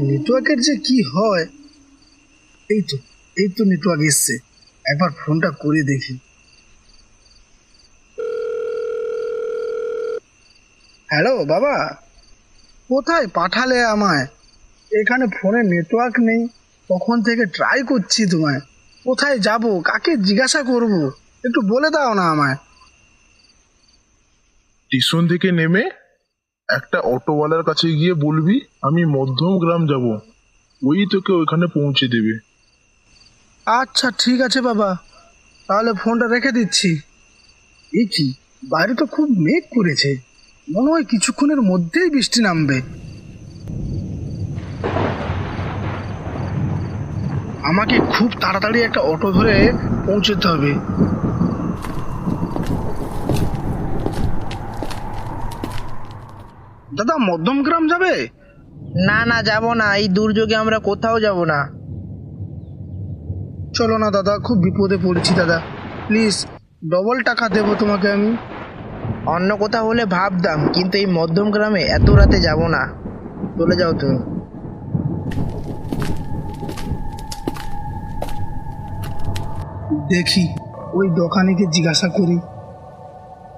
নেটওয়ার্কের যে কি হয়। এই তো নেটওয়ার্ক এসছে, একবার ফোনটা করে দেখি। হ্যালো বাবা, কোথায় পাঠালে আমায়? এখানে ফোনে নেটওয়ার্ক নেই, কখন থেকে ট্রাই করছি তোমায়। কোথায় যাব, কাকে জিজ্ঞাসা করব, একটু বলে দাও না আমায়। স্টেশন থেকে নেমে একটা অটোওয়ালার কাছে গিয়ে বলবি আমি মধ্যম গ্রাম যাব, ওই তোকে ওইখানে পৌঁছে দেবে। আচ্ছা ঠিক আছে বাবা, তাহলে ফোনটা রেখে দিচ্ছি। এই কি, বাইরে তো খুব মেঘ করেছে, মনে হয় কিছুক্ষণের মধ্যেই বৃষ্টি নামবে। আমাকে খুব তাড়াতাড়ি একটা অটো ধরে পৌঁছতে হবে। দাদা, মধ্যমগ্রাম যাবে? না না, যাব না, এই দুর্যোগে আমরা কোথাও যাব না। চলো না দাদা, খুব বিপদে পড়েছি দাদা, প্লিজ, ডবল টাকা দেবো তোমাকে আমি। অন্য কোথাও হলে ভাবতাম, কিন্তু এই মধ্যম গ্রামে এত রাতে যাব না, চলে যাও তুমি। দেখি ওই দোকানিকে জিজ্ঞাসা করি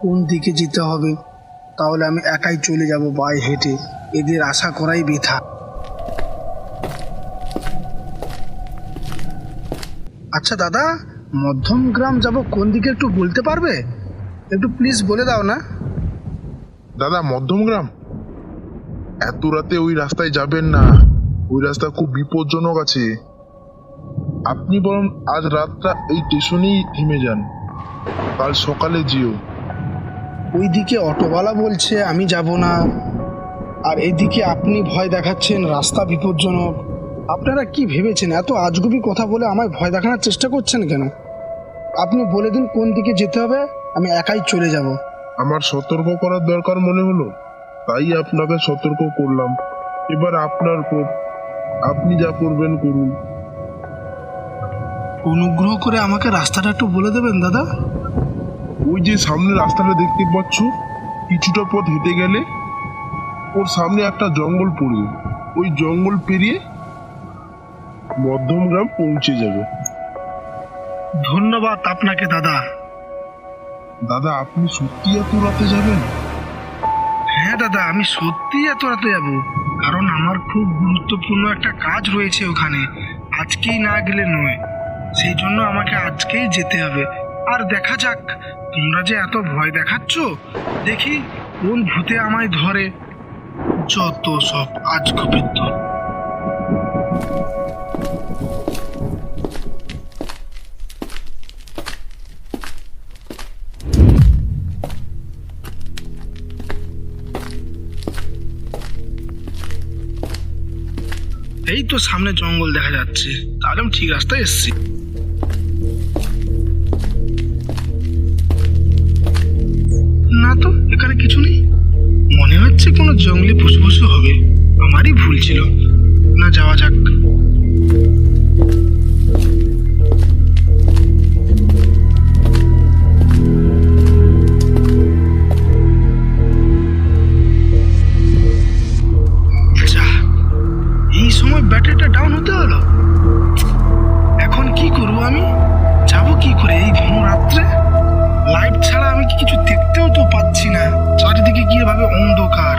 কোন দিকে যেতে হবে, তাহলে আমি একাই চলে যাব পায়ে হেঁটে, এদের আশা করাই বৃথা। আচ্ছা দাদা, মধ্যম গ্রাম যাব কোন দিকে একটু বলতে পারবে? একটু প্লিজ বলে দাও না। দাদা, মধ্যম গ্রাম? এত রাতে ওই রাস্তায় যাবেন না, ওই রাস্তা খুব বিপজ্জনক আছে। আপনি বরং আজ রাতটা এই স্টেশনেই থেমে যান, কাল সকালে যেও। ওইদিকে অটোওয়ালা বলছে আমি যাব না, আর এদিকে আপনি ভয় দেখাচ্ছেন রাস্তা বিপজ্জনক। আপনারা কি ভেবেছেন এত আজগুবি কথা বলে আমায় ভয় দেখানোর চেষ্টা করছেন কেন? আপনি বলে দিন কোন দিকে যেতে হবে, আমি একাই চলে যাব। আমার সতর্ক করার দরকার মনে হলো, তাই আপনাকে সতর্ক করলাম। এবার আপনার উপর, আপনি যা করবেন করুন। অনুগ্রহ করে আমাকে রাস্তাটা একটু বলে দেবেন দাদা। ওই যে সামনে রাস্তাটা দেখতে পাচ্ছ, কিছুটা পথ হেঁটে গেলে ওর সামনে একটা জঙ্গল পড়বে, ওই জঙ্গল পেরিয়ে মধ্যম গ্রাম পৌঁছে যাবে। ধন্যবাদ আপনাকে দাদা। দাদা, আপনি সত্যি এত রাতে যাবেন? হ্যাঁ দাদা, আমি সত্যিই এত রাতে যাব, কারণ আমার খুব গুরুত্বপূর্ণ একটা কাজ রয়েছে ওখানে, আজকেই না গেলে নয়, সেই জন্য আমাকে আজকেই যেতে হবে। আর দেখা যাক, তোমরা যে এত ভয় দেখাচ্ছ, দেখি কোন ভূতে আমায় ধরে। যত সব আজগুবিদ্য। এই তো সামনে জঙ্গল দেখা যাচ্ছে, তাহলে আমি ঠিক রাস্তায় এসেছি। না তো, এখানে কিছু নেই, মনে হচ্ছে কোনো জঙ্গলি পশু পশু হবে, আমারই ভুল ছিল। না, যাওয়া যাক। এই সময় ব্যাটারিটা ডাউন হতে হলো, এখন কি করব আমি? যাব কি করে এই ঘন রাত্রে? লাইট ছাড়া আমি কিছু দেখতেও তো পাচ্ছি না, চারিদিকে কি ভাবে অন্ধকার।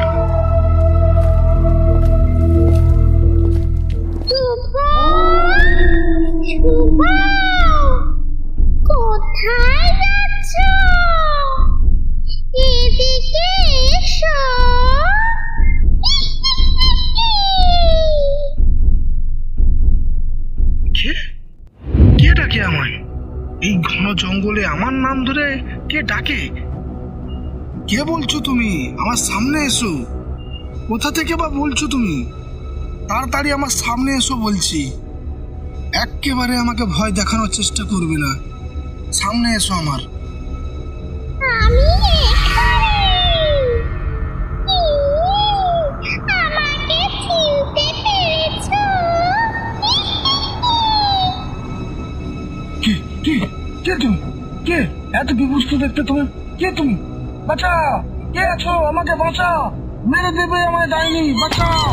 কোথায় যাচ্ছ? এদিকে এসো। কে ডাকে আমায়? এই ঘন জঙ্গলে আমার নাম ধরে কে ডাকে? কে বলছো তুমি? আমার সামনে এসো। কোথা থেকে বা বলছো তুমি? তাড়াতাড়ি আমার সামনে এসো বলছি। একেবারে আমাকে ভয় দেখানোর চেষ্টা করবে না। সামনে এসো আমার। আমি এখানে। আমাকে চিনতে পেরেছো? কে কে কে তুমি? কে এত বিভূষ্ট দেখতে তুমি? কে তুমি? বাঁচাও! কে আছো? আমাকে বাঁচাও! মেরে দেবে আমায়, ডাইনি! বাঁচাও!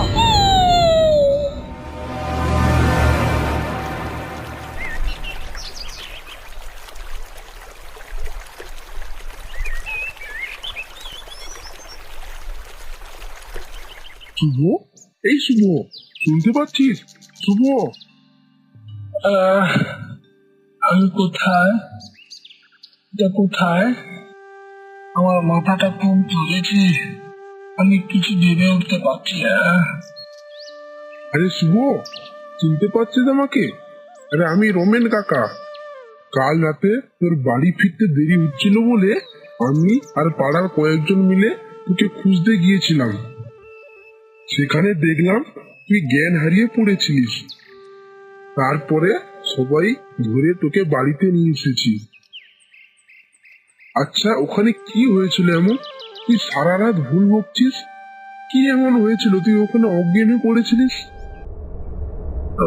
শুভ, এই শুভ, শুনতে পাচ্ছিস? শুভ, আমি কোথায়? এটা কোথায়? আমার মাথাটা খুব ধরেছে, আমি কিছু ভেবে উঠতে পারছি না। আরে শুভ, চিনতে পারছিস আমাকে? আরে আমি রমেন কাকা। কাল রাতে তোর বাড়ি ফিরতে দেরি হচ্ছিল বলে আমি আর পাড়ার কয়েকজন মিলে তোকে খুঁজতে গিয়েছিলাম। সেখানে দেখলাম তুই জ্ঞান হারিয়ে পড়েছিলিস। তারপরে সবাই ধরে তোকে বাড়িতে নিয়ে এসেছি। আচ্ছা, ওখানে কি হয়েছিল এমন? তুই সারা রাত ভুল বকছিস। কি এমন হয়েছিল তুই ওখানে অজ্ঞান হয়ে পড়েছিলিস?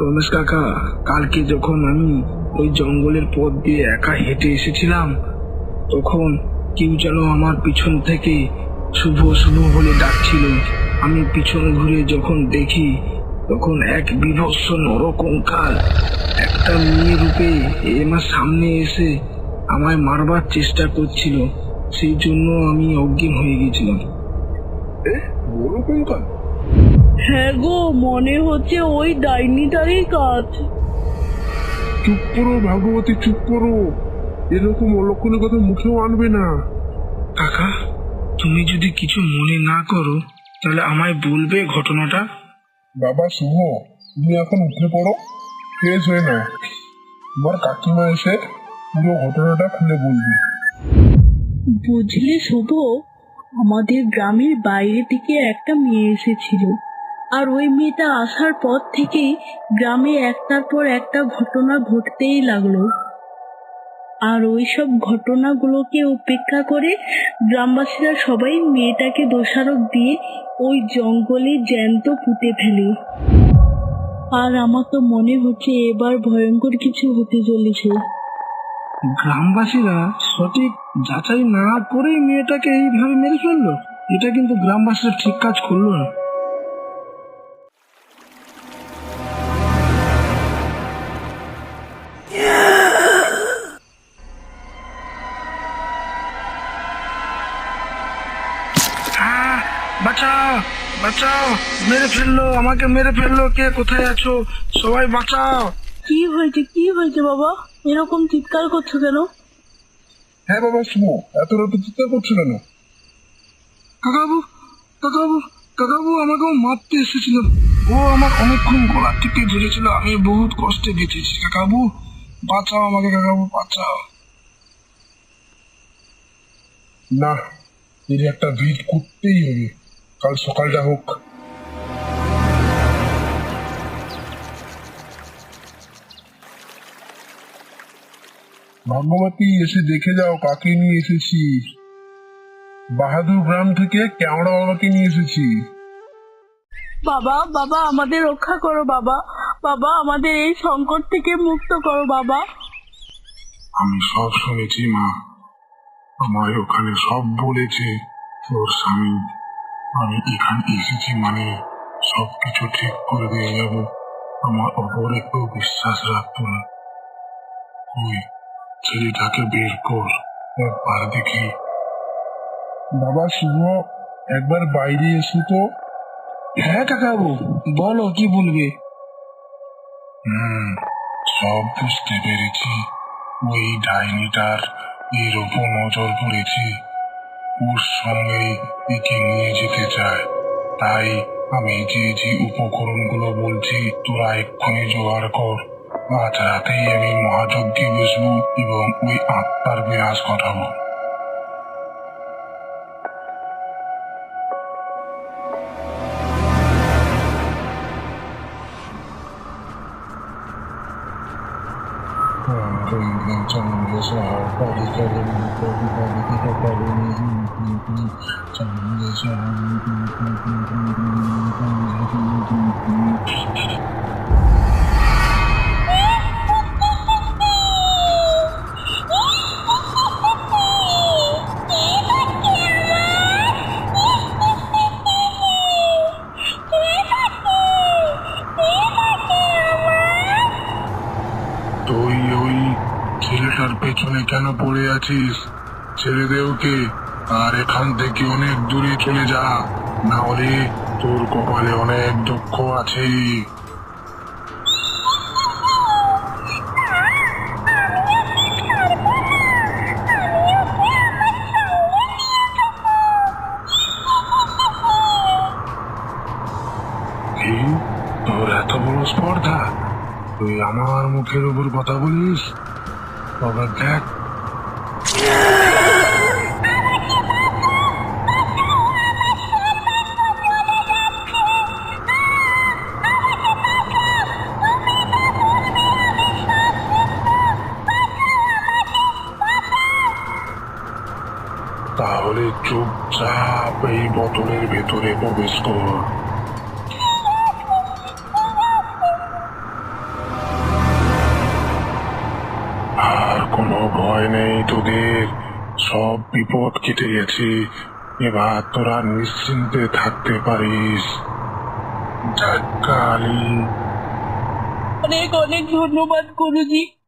রমেশ কাকা, কালকে যখন আমি ওই জঙ্গলের পথ দিয়ে একা হেঁটে এসেছিলাম, তখন কেউ যেন আমার পিছন থেকে শুভ শুভ বলে ডাকছিল। আমি পিছন ঘুরে যখন দেখি, তখন এক বিভৎস নরকঙ্কাল একটা মেয়ে রূপে আমার সামনে এসে আমায় মারবার চেষ্টা করছিল। সেই জন্য আমি অজ্ঞান হয়ে গেছিলাম। বড় কঙ্কাল? হ্যাঁ গো, মনে হচ্ছে ওই ডাইনিটারই কাজ। চুপ করো ভাগবতী, চুপ করো। এরকম অলক্ষণের কথা মুখেও আনবে না। কাকা, তুমি যদি কিছু মনে না করো তাহলে আমায় বলবে ঘটনাটা। বাবা শুভ, তুমি এখন উঠে পড়ো, ফ্রেশ হয়ে নাও। তোমার কাকিমা এসে পুরো ঘটনাটা খুলে বলবে। বুঝলি শুভ, আমাদের গ্রামের বাইরে থেকে একটা মেয়ে এসেছিল, আর ওই মেয়েটা আসার পর থেকেই গ্রামে একটার পর একটা ঘটনা ঘটতেই লাগলো। আর ওই সব ঘটনাগুলোকে উপেক্ষা করে গ্রামবাসীরা সবাই মেয়েটাকে দোষারোপ দিয়ে ওই জঙ্গলে জ্যান্ত পুঁতে ফেলে। আর আমার তো মনে হচ্ছে এবার ভয়ঙ্কর কিছু হতে চলেছে। গ্রামবাসীরা সঠিক যাচাই না করেই মেয়েটাকে এইভাবে মেরে ফেললো? এটা কিন্তু গ্রামবাসীরা ঠিক কাজ করলো না। বাঁচাও, বাঁচাও! মেরে ফেললো, আমাকে মেরে ফেললো! কে কোথায় আছো? সবাই বাঁচাও! কি হয়েছে, কি হয়েছে বাবা? এরকম চিৎকার করছো কেন? হ্যাঁ বাবা শুভ, এত রাতে চিন্তা করছো কেন? কাকাবু, কাকাবু, কাকাবু আমাকেও মারতে এসেছিল। ও আমার অনেকক্ষণ গলা টিপে ধরেছিল, আমি বহুত কষ্টে বেঁচেছি। কাকাবু, বাঁচাও আমাকে! কাকাবু, বাঁচাও! না, এর একটা ভিড় করতেই হবে। কাল সকালটা হোক। ভাগ্যবতী, এসে দেখে যাও কাকে নিয়ে এসেছি। বাহাদুর গ্রাম থেকে কেওড়া বাবাকে নিয়ে এসেছি। বাবা, বাবা আমাদের রক্ষা করো বাবা। বাবা আমাদের এই সংকট থেকে মুক্ত করো বাবা। আমি সব শুনেছি মা, আমায় ওখানে সব বলেছে তোর স্বামী। আমি এখানে এসেছি মানে সবকিছু ঠিক করে দিয়ে যাব। আমার ওপরে কেউ বিশ্বাস রাখতো না। ওই ছেলেটাকে বের কর, একবার দেখি। বাবা শুভ, একবার বাইরে এসো তো। হ্যাঁ কাকাবু, বলো কি বলবে? সব বুঝতে পেরেছি। ওই ডাইনিটার এর ওপর নজর পড়েছে। ওর সঙ্গে একে নিয়ে যেতে চায়। তাই আমি যে উপকরণগুলো বলছি তোরা এক্ষুনি জোগাড় কর। আজ রাতেই আমি মহাযজ্ঞে বসবো এবং ওই আত্মার বিনাশ ঘটাবো। তুই ওই ছেলেটার পেছনে কেন পড়ে আছিস? ছেড়ে দে ওকে, আর এখান থেকে অনেক দূরে চলে যা, না হলে তোর কপালে অনেক দুঃখ আছে। কি? তোর এত বড় স্পর্ধা, তুই আমার মুখের উপর কথা বলিস? তবে দেখ, তাহলে চুপচাপ এই বোতলের ভেতরে প্রবেশ কর। আর কোনো ভয় নেই তোদের, সব বিপদ কেটে গেছে, এবার তোরা নিশ্চিন্তে থাকতে পারিস। জয় কালী। অনেক অনেক ধন্যবাদ গুরুজি।